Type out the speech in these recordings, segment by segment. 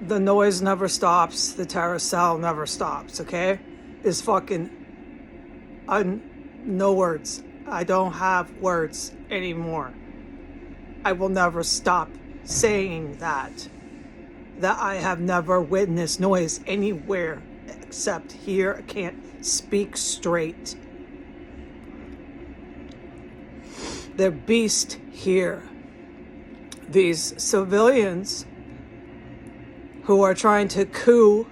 The noise never stops. The carousel never stops, okay? Is fucking... no words. I don't have words anymore. I will never stop saying that. That I have never witnessed noise anywhere except here. I can't speak straight. They're beast here. These civilians who are trying to coup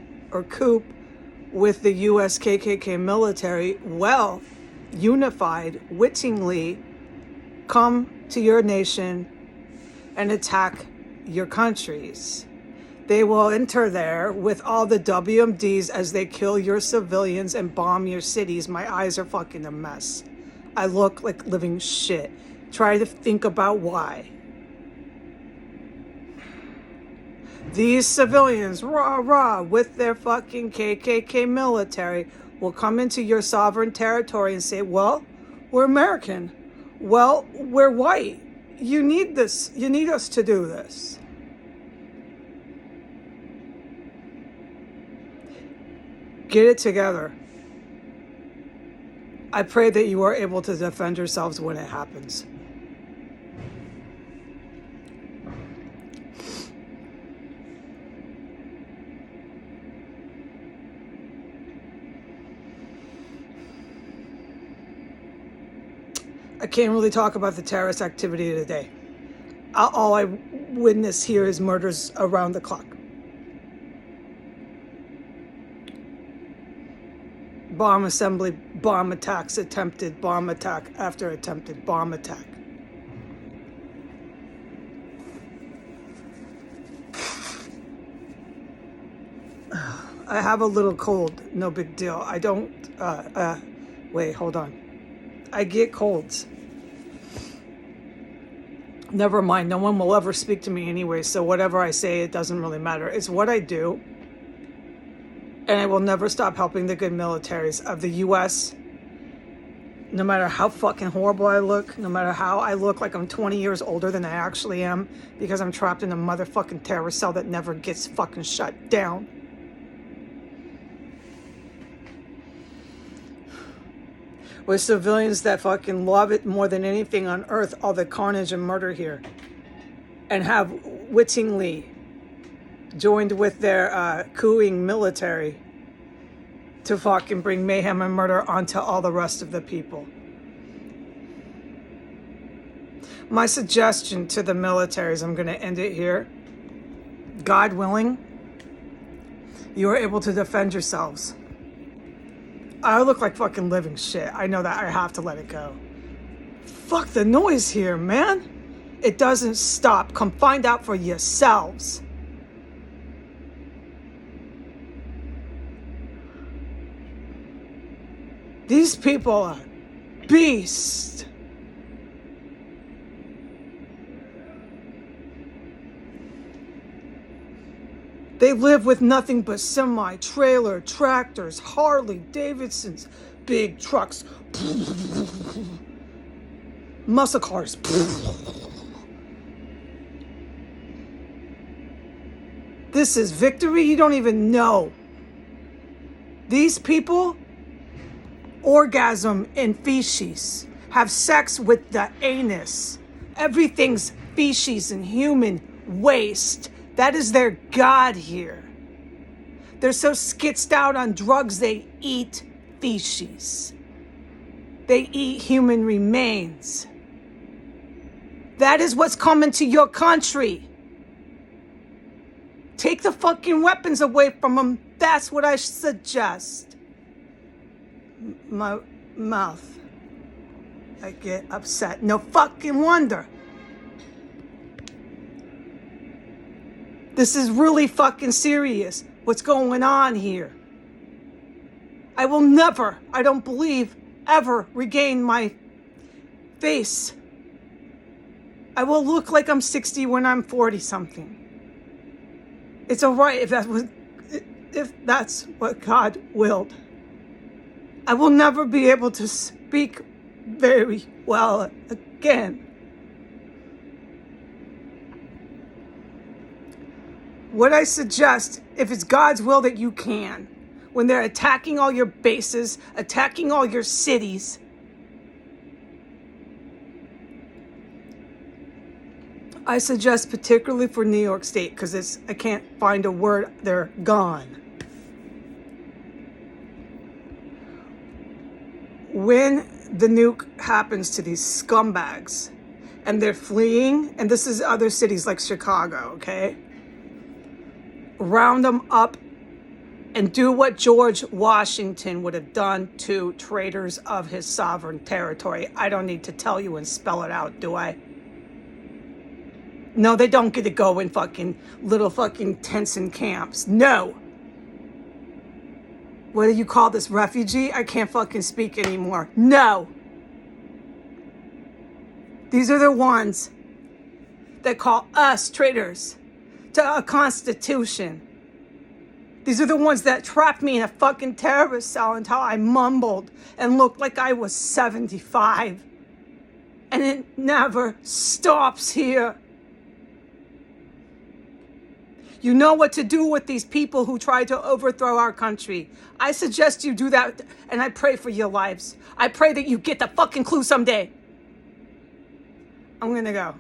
with the US KKK military, well, unified, wittingly come to your nation and attack your countries. They will enter there with all the WMDs as they kill your civilians and bomb your cities. My eyes are fucking a mess. I look like living shit. Try to think about why. These civilians, rah, with their fucking KKK military, will come into your sovereign territory and say, well, we're American. Well, we're white. You need this. You need us to do this. Get it together. I pray that you are able to defend yourselves when it happens. I can't really talk about the terrorist activity today. All I witness here is murders around the clock. Bomb assembly, bomb attacks, attempted bomb attack after attempted bomb attack. I have a little cold, no big deal. I don't, wait, hold on. I get colds. Never mind, no one will ever speak to me anyway, so whatever I say, it doesn't really matter. It's what I do. And I will never stop helping the good militaries of the US. No matter how fucking horrible I look, no matter how I look like I'm 20 years older than I actually am, because I'm trapped in a motherfucking terror cell that never gets fucking shut down. With civilians that fucking love it more than anything on earth, all the carnage and murder here. And have wittingly joined with their cooing military to fucking bring mayhem and murder onto all the rest of the people. My suggestion to the militaries, I'm going to end it here. God willing, you are able to defend yourselves. I look like fucking living shit. I know that. I have to let it go. Fuck the noise here, man. It doesn't stop. Come find out for yourselves. These people are beasts. They live with nothing but semi-trailer, tractors, Harley Davidsons, big trucks, muscle cars. This is victory? You don't even know. These people orgasm in feces, have sex with the anus. Everything's feces and human waste. That is their God here. They're so skitzed out on drugs, they eat feces. They eat human remains. That is what's coming to your country. Take the fucking weapons away from them. That's what I suggest. My mouth. I get upset. No fucking wonder. This is really fucking serious. What's going on here? I will never, I don't believe, ever regain my face. I will look like I'm 60 when I'm 40 something. It's all right if that's what God willed. I will never be able to speak very well again. What I suggest, if it's God's will that you can, when they're attacking all your bases, attacking all your cities, I suggest particularly for New York State, because I can't find a word, they're gone. When the nuke happens to these scumbags and they're fleeing, and this is other cities like Chicago, okay? Round them up and do what George Washington would have done to traitors of his sovereign territory. I don't need to tell you and spell it out, do I? No, they don't get to go in fucking little fucking tents and camps. No. What do you call this, refugee? I can't fucking speak anymore. No. These are the ones that call us traitors to a constitution. These are the ones that trapped me in a fucking terrorist cell until I mumbled and looked like I was 75. And it never stops here. You know what to do with these people who try to overthrow our country. I suggest you do that, and I pray for your lives. I pray that you get the fucking clue someday. I'm gonna go.